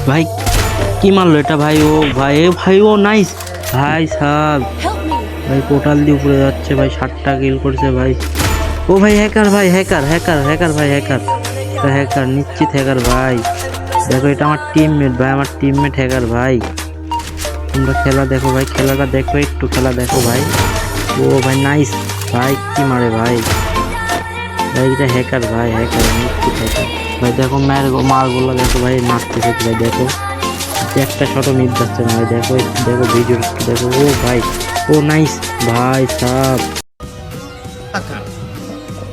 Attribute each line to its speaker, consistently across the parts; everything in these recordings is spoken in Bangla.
Speaker 1: ভাই কি মারলো এটা ভাই? ও ভাই ভাই ও নাইস ভাই সাব ভাই পোর্টাল দিয়ে উপরে যাচ্ছে ভাই, 60টা কিল করছে ভাই। ও ভাই হ্যাকার ভাই, হ্যাকার হ্যাকার হ্যাকার ভাই, হ্যাকার হ্যাকার নিশ্চিত হ্যাকার ভাই। দেখো এটা আমার টিমমেট ভাই, আমার টিমমেট হ্যাকার ভাই। তোমরা খেলা দেখো ভাই, খেলাটা দেখো, একটু খেলা দেখো ভাই। ও ভাই নাইস ভাই, কি মারে ভাই, ভাই এটা হ্যাকার ভাই, হ্যাকার নিশ্চিত হ্যাকার ভাই। দেখো মারগুলো দেখো ভাই, মারতেছে ভাই। দেখো একটা শটও মিস যাচ্ছে না ভাই। দেখো দেখো ভিডিও দেখো। ও ভাই ও নাইস ভাই সাব।
Speaker 2: هاكر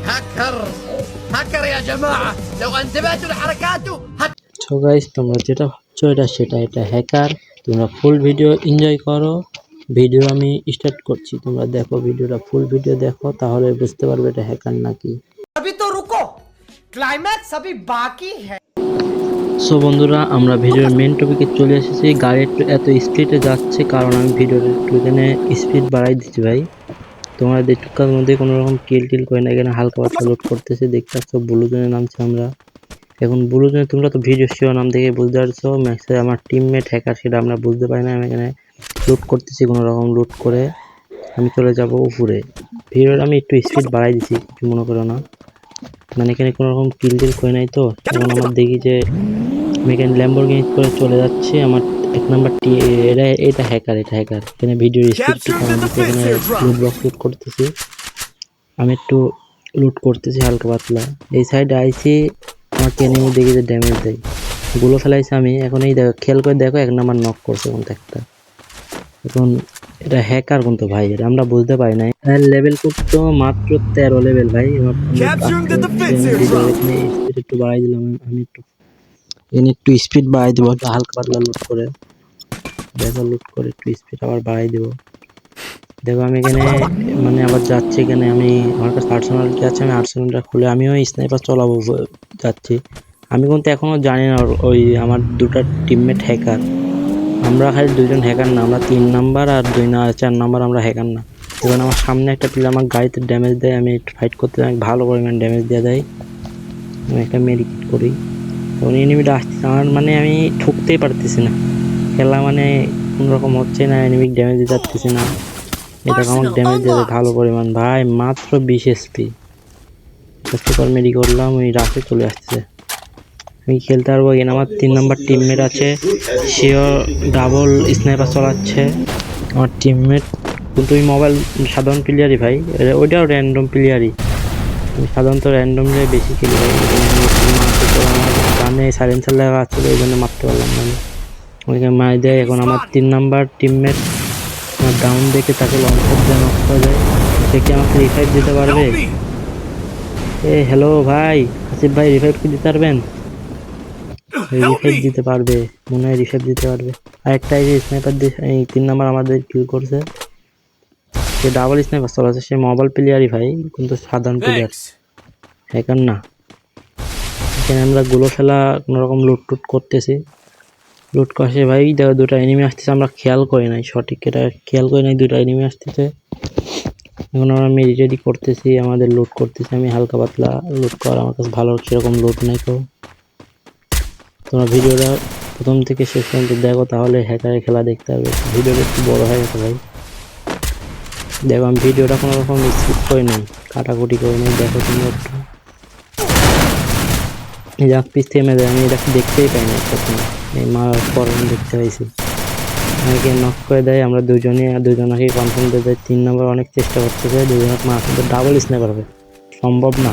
Speaker 2: هاكر هاكر يا جماعة لو انتبهتوا لحركاته
Speaker 1: সো গাইস তোমরা যেটা ভাবছো এটা সেটা, এটা হ্যাকার। তোমরা ফুল ভিডিও এনজয় করো। ভিডিও আমি স্টার্ট করছি, তোমরা দেখো ভিডিওটা, ফুল ভিডিও দেখো, তাহলে বুঝতে পারবে এটা হ্যাকার নাকি।
Speaker 2: अभी तो रुको क्लाइमैक्स अभी बाकी है।
Speaker 1: সো বন্ধুরা, আমরা ভিডিওর মেন টপিকে চলে এসেছি। গাড়ি একটু এত স্পিডে যাচ্ছে কারণ আমি ভিডিওর একটু এখানে স্পিড বাড়াই দিচ্ছি ভাই। তোমরা দেখটুকার মধ্যে কোনো রকম কিল করে না, এখানে হালকা পাতলা লোড করতেছে। দেখতে পাচ্ছ ব্লু জোনে নামছে আমরা এখন। ব্লু জোনে তোমরা তো ভিডিও শিওর নাম দেখে বুঝতে পারছো ম্যাক্সে আমার টিমমেট হ্যাকার, সেটা আমরা বুঝতে পারি না। আমি এখানে লুট করতেছি, কোনো রকম লুট করে আমি চলে যাব উপরে। ভিডিওর আমি একটু স্পিড বাড়াই দিচ্ছি, কিছু মনে করো না। মানে এখানে কোনো রকম কিল করে নাই তো। এখন আমার দেখি যে আমি এখানে ল্যাম্বরগিনি করে চলে যাচ্ছে। আমার এক নাম্বার এটা হ্যাকার, এটা হ্যাকার। এখানে ভিডিওর স্পিড একটু কমাই দিচ্ছি, এখানে লুট বক্স লুট করতেছি। আমি একটু লুট করতেছি হালকা পাতলা। এই সাইডে আইছি, আমার এনিমি দেখি যে ড্যামেজ দেয়, গুলো ফেলাইছি আমি। এখন এই দেখো, খেয়াল করে দেখো, এক নাম্বার নক করছে কোনটা একটা। এখন এটা হ্যাকার কিন্তু ভাই, এটা আমরা বুঝতে পারি না। লেভেল তো মাত্র 13 লেভেল ভাই। এখানে স্পিড একটু বাড়াই দিলাম আমি, একটু স্পিড বাড়াই দেবো হালকা পাতলা লুট করে। দেখো লুট করে একটু স্পিড আবার বাড়াই দেবো। দেখো আমি এখানে মানে আবার যাচ্ছি, এখানে আমি আমার কাছে আর্সেনালটি আছে, আমি আর্সেনালটা খুলে আমিও স্নাইপার চালাবো যাচ্ছি। আমি কিন্তু এখনো জানি না ওই আমার দুটো টিমমেট হ্যাকার। আমরা খালি দুজন হ্যাকার না, আমরা 3 নাম্বার আর 4 নাম্বার আমরা হ্যাকার না। এবার আমার সামনে একটা প্লেয়ার আমার গাড়িতে ড্যামেজ দেয়, আমি ফাইট করতে অনেক ভালো পরিমাণ ড্যামেজ দেওয়া দেয়। আমি একটা মেডিকেট করি, তখন এনিমিটা আসছে আমার, মানে আমি ঠুকতেই পারতেছি না। খেলা মানে কোনোরকম হচ্ছে না, এনিমিক ড্যামেজ দিতে পারতেছি না। এটা আমার ড্যামেজ দেবে ভালো পরিমাণ ভাই, মাত্র 20 এসপি। সুপার মেডি করলাম, ওই রাতে চলে আসছে। আমি খেলতে পারবো। এখানে আমার 3 নাম্বার টিমমেট আছে, সেও ডাবল স্নাইপার চালাচ্ছে। আমার টিমমেট কিন্তু ওই মোবাইল সাধারণ প্লেয়ারই ভাই, ওইটাও র্যান্ডম প্লেয়ারই। আমি সাধারণত র্যান্ডমলি বেশি খেলি ভাই। আমার গানে সাইলেন্সার লাগা আছে, এই জন্য মারতে পারলাম না আমি। ওইখানে মার দেয়। এখন আমার 3 নাম্বার টিমমেট আমার ডাউন দেখে তাকে লঞ্চার দিয়ে নক করা যায়। সে কি আমাকে রিভাইভ দিতে পারবে? হ্যালো ভাই আসিফ ভাই, রিভাইভ কি দিতে পারবেন? রিভাইভ দিতে পারবে মনে হয়, রিভাইভ দিতে পারবে। আরেকটা এই যে স্নাইপার দিয়ে এই 3 নাম্বার আমাদের কিল করছে, সে ডাবল স্নাইপার চালাচ্ছে। সে মোবাইল প্লেয়ারই ভাই, কিন্তু সাধারণ প্লেয়ার, হ্যাকার না। এখানে আমরা গুলো ফেলা কোনোরকম লুট টুট করতেছি। লুট করছে ভাই, দেখো দুটো এনিমি আসতেছে, আমরা খেয়াল করি নাই, সঠিক এটা খেয়াল করি নাই, দুটো এনিমি আসতেছে। এখন আমি রেডি করতেছি, আমাদের লুট করতেছি। আমি হালকা পাতলা লুট করা, আমার কাছে ভালো সেরকম লুট নাই। তো তোমরা ভিডিওটা প্রথম থেকে শেষ পর্যন্ত দেখো, তাহলে হ্যাকারের খেলা দেখতে পারবে। ভিডিওটা একটু বড় হয়ে গেছে ভাই। দেখো আমি ভিডিওটা কোনো রকম স্কিপ করে নাই, কাটাকুটি করে নাই। দেখো তোমরা একটু যাক পিস থেমে যায়, আমি এটা দেখতেই পাই না প্রথমে, এই মারার পর আমি দেখতে পাইছি। আমাকে নক করে দেয়, আমরা দুজনকে কনফার্ম দিয়ে দেয়। 3 নম্বর অনেক চেষ্টা করতেছে, দুজনকে মারা, কিন্তু ডাবল স্নাইপার হবে সম্ভব না,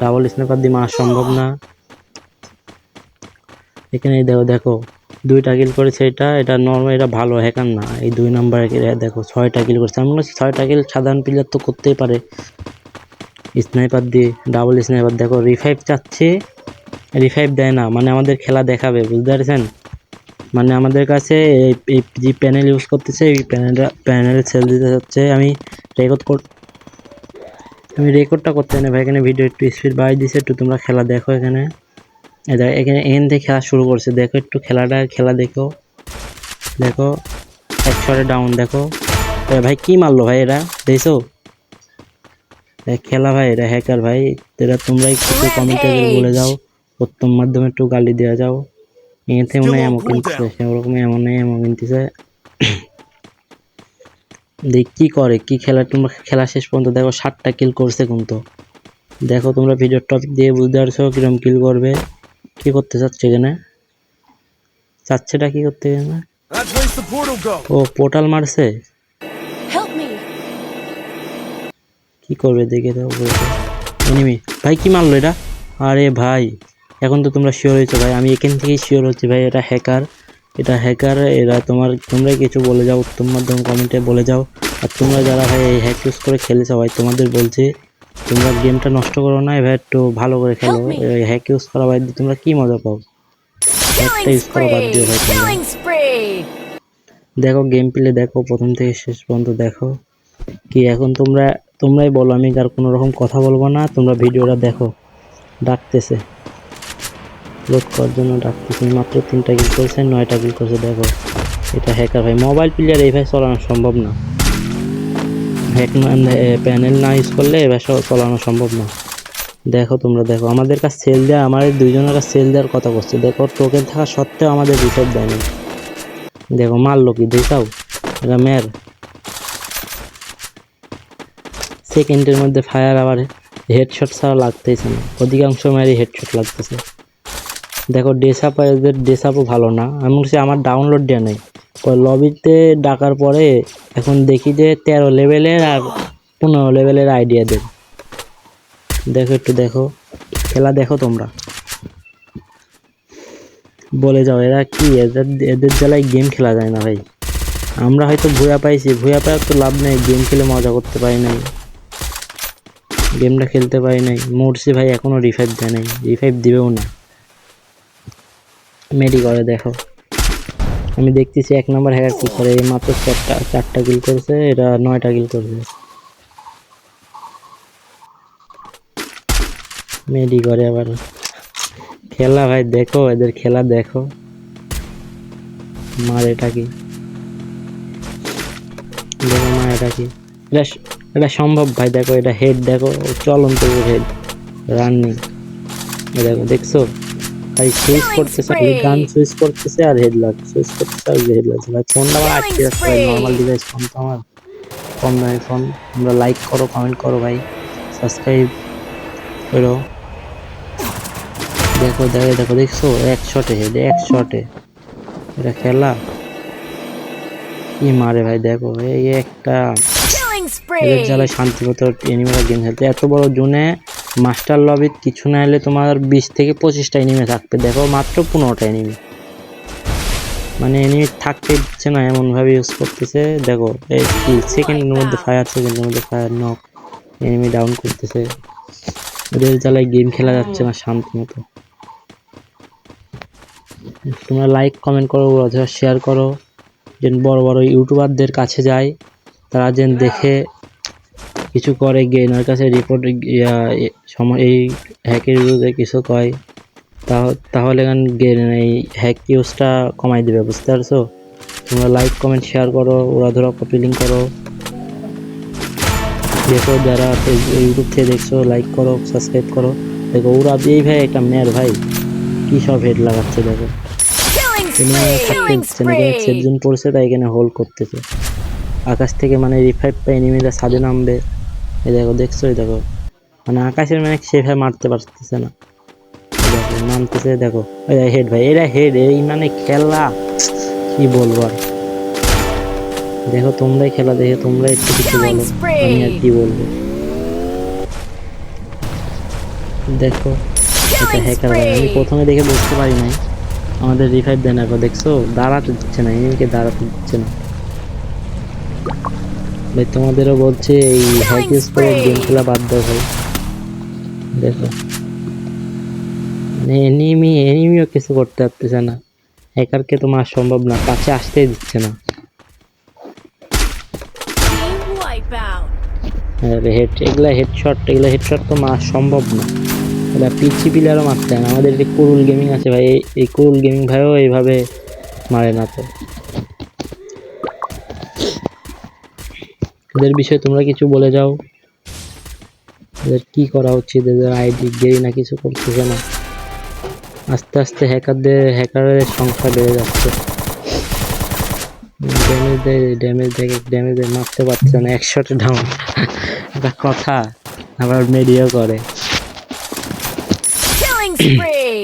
Speaker 1: ডাবল স্নাইপার দিয়ে মারা সম্ভব না। এখানে দেখো দেখো 2টা কিল করেছে। এটা নর্মাল, এটা ভালো হ্যাকার না। এই 2 নম্বরে দেখো 6টা কিল করছে। আমি মনে হচ্ছে 6টা কিল সাধারণ প্লেয়ার তো করতেই পারে স্নাইপার দিয়ে, ডাবল স্নাইপার। দেখো রিভাইভ চাচ্ছে, রিভাইভ দেয় না, মানে আমাদের খেলা দেখাবে, বুঝতে পারছেন? মানে আমাদের কাছে এই যে প্যানেল ইউজ করতেছে, এই প্যানেল সেল দিতে যাচ্ছে। আমি রেকর্ডটা করতে না ভাই, এখানে ভিডিও একটু স্পিড বাড়িয়ে দিছে, একটু তোমরা খেলা দেখো। এখানে এখান থেকে খেলা শুরু করছে, দেখো একটু খেলা দেখো। দেখো এক শটে ডাউন। দেখো ভাই কি মারলো ভাই, এরা দেখছো খেলা ভাই, এরা হ্যাকার ভাই। এরা তোমরা একটু কমেন্টে বলে যাও, উত্তম মাধ্যমে একটু গালি দেওয়া যাও। এতে মনে হয় এমন কিনতেছে, সেরকম এমন এমন কিনতেছে। দেখ কি করে, কি খেলা, তোমরা খেলা শেষ পর্যন্ত দেখো 7টা কিল করছে কিন্তু। দেখো তোমরা ভিডিওর টপিক দিয়ে বুঝতে পারছো কিরকম কিল করবে। কি করতে চাচ্ছে এখানে, চাচ্ছেটা কি করতে এখানে? ও পোর্টাল মারছে,
Speaker 3: Help me!
Speaker 1: কি করবে দেখে দাও। এনিমি ভাই কি মারলো এটা? আরে ভাই এখন তো তোমরা শিওর হয়েছো ভাই, আমি এখান থেকেই শিওর হচ্ছি ভাই এটা হ্যাকার, এটা হ্যাকার। এরা তোমরাই কিছু বলে যাও, উত্তম মাধ্যম কমেন্টে বলে যাও। আর তোমরা যারা ভাই এই হ্যাক ইউজ করে খেলেছো ভাই, তোমাদের বলছি তোমরা গেমটা নষ্ট করো না, এবার একটু ভালো করে খেলো। এই হ্যাক ইউজ করা বাদ দিয়ে তোমরা কি মজা পাও? হ্যাকটা
Speaker 3: Killing
Speaker 1: ইউজ করা বাদ দিও
Speaker 3: spree!
Speaker 1: ভাই তোমরা।
Speaker 3: Killing spree!
Speaker 1: দেখো গেম প্লে দেখো প্রথম থেকে শেষ পর্যন্ত দেখো। কি এখন তোমরাই বলো, আমি আর কোনো রকম কথা বলবো না, তোমরা ভিডিওটা দেখো। ডাকতেছে লোড করার জন্য, ডাকতেছে। মাত্র 3টা কিল করেছে, 9টা কিল করছে। দেখো এটা হ্যাকার ভাই, মোবাইল প্লেয়ার এইভাবে চালানো সম্ভব না। হ্যাক প্যানেল না ইউজ করলে এভাবে চালানো সম্ভব না। দেখো তোমরা দেখো, আমাদের কাছে সেল দেওয়া, আমাদের দুইজনের কাছে সেল দেওয়ার কথা করছে। দেখো টোকেন থাকা সত্ত্বেও আমাদের রিসার্ভ দেয়নি। দেখো মারলো কি দেখাও, এটা মেয়ের সেকেন্ডের মধ্যে ফায়ার, আবার হেডশট ছাড়া লাগতেছে না, অধিকাংশ মেয়েরই হেডশট লাগতেছে। দেখো ডেসাপ, এদের ডেসাপও ভালো না। আমি বলছি আমার ডাউনলোড দেওয়া নেই, লবিতে ডাকার পরে এখন দেখি যে 13 লেভেলের আর 15 লেভেলের আইডিয়া দেব। দেখো একটু দেখো খেলা, দেখো তোমরা বলে যাও এরা কি, এদের জ্বালায় গেম খেলা যায় না ভাই। আমরা হয়তো ভুয়া পাইছি, ভুয়া পাওয়ার তো লাভ নেই, গেম খেলে মজা করতে পারি নাই, গেমটা খেলতে পারি নাই। মরছি ভাই, এখনো রিভাইভ দেয় নাই, রিভাইভ দিবেও না। মেডি করে দেখো, আমি দেখতেছি 1 নম্বর হ্যাকার কি করে। এই মাত্র 4টা কিল করেছে, এটা 9টা কিল করেছে। মেডি করে আবার খেলা ভাই, দেখো এদের খেলা দেখো। মার এটা কি, দেখো মা এটা কি, এটা সম্ভব ভাই। দেখো এটা হেড, দেখো চলন্ত হেড রানিং। দেখো দেখছো ভাই, সুইচ করতেছে, গান সুইচ করতেছে আর হেড লাগছে, সুইচ করতেছে আর হেড লাগছে ভাই। ফোনটা আমার আটকে যাচ্ছে ভাই, নর্মাল ডিভাইস ফোন তো আমার, কম দামি ফোন। তোমরা লাইক করো, কমেন্ট করো ভাই, সাবস্ক্রাইব করো। দেখো দেখো দেখো দেখছো, 1 শটে হেড, 1 শটে। এটা খেলা কি মারে ভাই। দেখো এই একটা,
Speaker 3: Killing
Speaker 1: এদের
Speaker 3: spree!
Speaker 1: জ্বালায় শান্তিমতো এনিমিরা গেম খেলতে। এত বড় জোনে মাস্টার লবিত কিছু না হলে তোমার 20 থেকে 25টা এনিমি থাকবে, দেখো মাত্র 15টা এনিমি। মানে এনিমি থাকতে দিচ্ছে না, এমন ভাবে ইউজ করতেছে। দেখো এই কি সেকেন্ডের মধ্যে ফায়ার, সেকেন্ডের মধ্যে ফায়ার, নক, এনিমি ডাউন করতেছে। এদের জ্বালায় গেম খেলা যাচ্ছে না শান্তি মতো। তোমরা লাইক কমেন্ট করো, অথবা শেয়ার করো, যেন বড় বড় ইউটিউবারদের কাছে যায়, তারা যেন দেখে কিছু করে, গেনার কাছে রিপোর্ট এই হ্যাকের বিরুদ্ধে কিছু কয়, তাহলে এই হ্যাক ইউজটা কমাই দেবে, বুঝতে পারছো? তোমরা লাইক কমেন্ট শেয়ার করো, ওরা ধরো কপি লিঙ্ক করো। দেখো যারা ইউটিউব থেকে দেখছো লাইক করো, সাবস্ক্রাইব করো। দেখো ওরা এই ভাই একটা মেয়ের ভাই কি সব হেড লাগাচ্ছে। দেখো থাকতে দিচ্ছে না, এখানে সেফ জোন পড়ছে তাই এখানে হোল্ড করতেছে। আকাশ থেকে মানে রিভাইভ পাই এনিমিরা ছাদে নামবে। এই দেখো দেখছো, এই দেখো মানে আকাশের মানে সেভাবে মারতে পারতেছে না। দেখো নামতেছে, দেখো হেড ভাই, এরা হেড, এই মানে খেলা কি বলবো আর। দেখো তোমরাই খেলা দেখে তোমরা একটু কিছু বলো, আমি আর কি বলবো। দেখো এটা হ্যাকার ভাই, আমি প্রথমে দেখে বুঝতে পারি নাই, আমাদের রিভাইভ দেয় না। দেখছো দাঁড়াতে দিচ্ছে না, এনিমিকে দাঁড়াতে দিচ্ছে না ভাই। তোমাদেরও বলছে এই হ্যাক ইউজ করে গেম খেলা বাদ দাও ভাই। দেখো এনিমিও কিছু করতে পারতেছে না, হ্যাকারকে তো মারা সম্ভব না, কাছে আসতেই দিচ্ছে না।
Speaker 3: Team wipeout!
Speaker 1: এগুলা হেডশট তো মারা সম্ভব না, এটা পিচি প্লেয়ারও মারতে না। আমাদের যে কুরুল গেমিং আছে ভাই, এই কুরুল গেমিং ভাইও এইভাবে মারে না। তো এদের বিষয়ে তোমরা কিছু বলে যাও, এদের কি করা উচিত, এদের আইডি গেই না কিছু করতেছে না। আস্তে আস্তে হ্যাকারের সংখ্যা বেড়ে যাচ্ছে। ড্যামেজ দেয় মারতে পারছে না, 1 শটে ডাউন। একটা কথা, আবার মেডিও করে।
Speaker 3: Killing spree.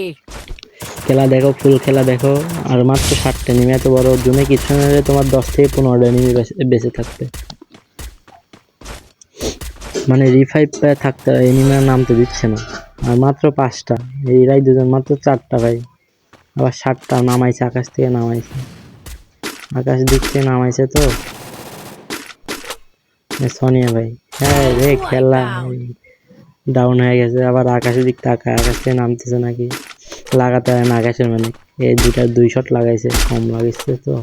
Speaker 1: খেলা দেখো, ফুল খেলা দেখো। আর মাত্র 7টা এনিমি, এত বড় জুমে কিছু না হলে তোমার 10 থেকে 15টা এনিমি বেঁচে থাকবে। মানে রিভাইভ থাকতে এনিমি নামতে দিচ্ছে না। আর মাত্র 5টা, এরাই দুজন, মাত্র 4টা ভাই। আবার 7টা নামাইছে, আকাশ থেকে নামাইছে, আকাশ দিক থেকে নামাইছে তো সোনিয়া ভাই। হ্যাঁ রে, খেলা ডাউন হয়ে গেছে। আবার আকাশের দিক তাকায়, আকাশ থেকে নামতেছে নাকি, লাগাতে হয় না আকাশের। মানে এই 2 শট লাগাইছে, কম লাগাইছে তো।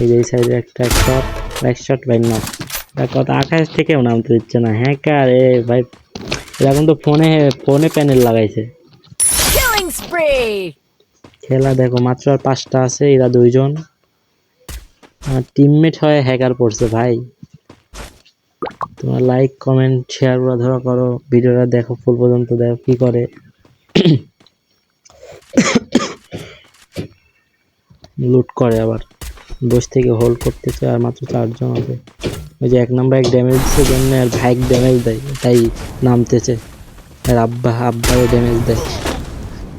Speaker 1: এই যে সাইডে একটা শট, এক শট ভাই না। তার কথা আকাশ থেকেও নামতে দিচ্ছে না। হ্যাকার এ ভাই, এরকম তো ফোনে প্যানেল লাগাইছে।
Speaker 3: Killing spree.
Speaker 1: খেলা দেখো, মাত্র আর 5টা আছে, এরা 2 জন। আর টিমমেট হয়ে হ্যাকার পড়ছে ভাই। তোমার লাইক কমেন্ট শেয়ার ধরা করো, ভিডিওটা দেখো ফুল পর্যন্ত, দেখো কি করে। লুট করে আবার, বসে থেকে হোল্ড করতেছে। আর মাত্র 4 জন আছে। ওই যে 1 নাম্বার এক ড্যামেজ দিচ্ছে জন্য, আর ভাই ড্যামেজ দেয়, তাই নামতেছে। আর আব্বাও ড্যামেজ দেয়।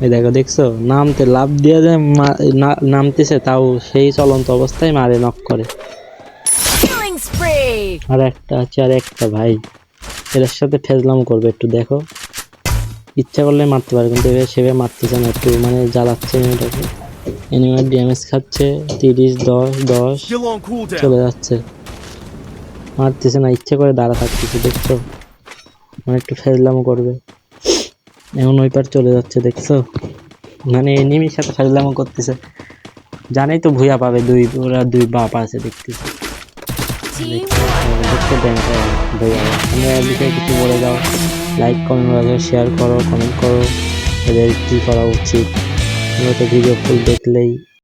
Speaker 1: এই দেখো, দেখছো নামতে লাভ দিয়ে যায়, নামতেছে তাও সেই চলন্ত অবস্থায় মারে, নক করে।
Speaker 3: Killing spree.
Speaker 1: আর একটা আছে, আর একটা ভাই এর সাথে ফেজলাম করবে একটু, দেখো ইচ্ছা করলে মারতে পারে, কিন্তু এবার সেভাবে মারতেছে না, একটু মানে জ্বালাচ্ছে এনিমিটাকে। এনিমির ড্যামেজ খাচ্ছে, 30, 10, 10 চলে যাচ্ছে, মারতেছে না, ইচ্ছা করে দাঁড়া থাকতেছে, দেখছো মানে একটু ফেজলাম করবে। এমন ওই পার চলে যাচ্ছে, দেখছো মানে এনিমির সাথে ফেজলাম করতেছে। জানেই তো ভুয়া পাবে, ওরা 2 বাপ আছে দেখতেছি।
Speaker 3: Team
Speaker 1: দেখতে ব্যাংক ভুয়া, তোমরা এর বিষয়ে কিছু বলে দাও। লাইক কমেন্ট শেয়ার করো, কমেন্ট করো এদের কী করা উচিত। তোমরা তো ভিডিও ফুল দেখলেই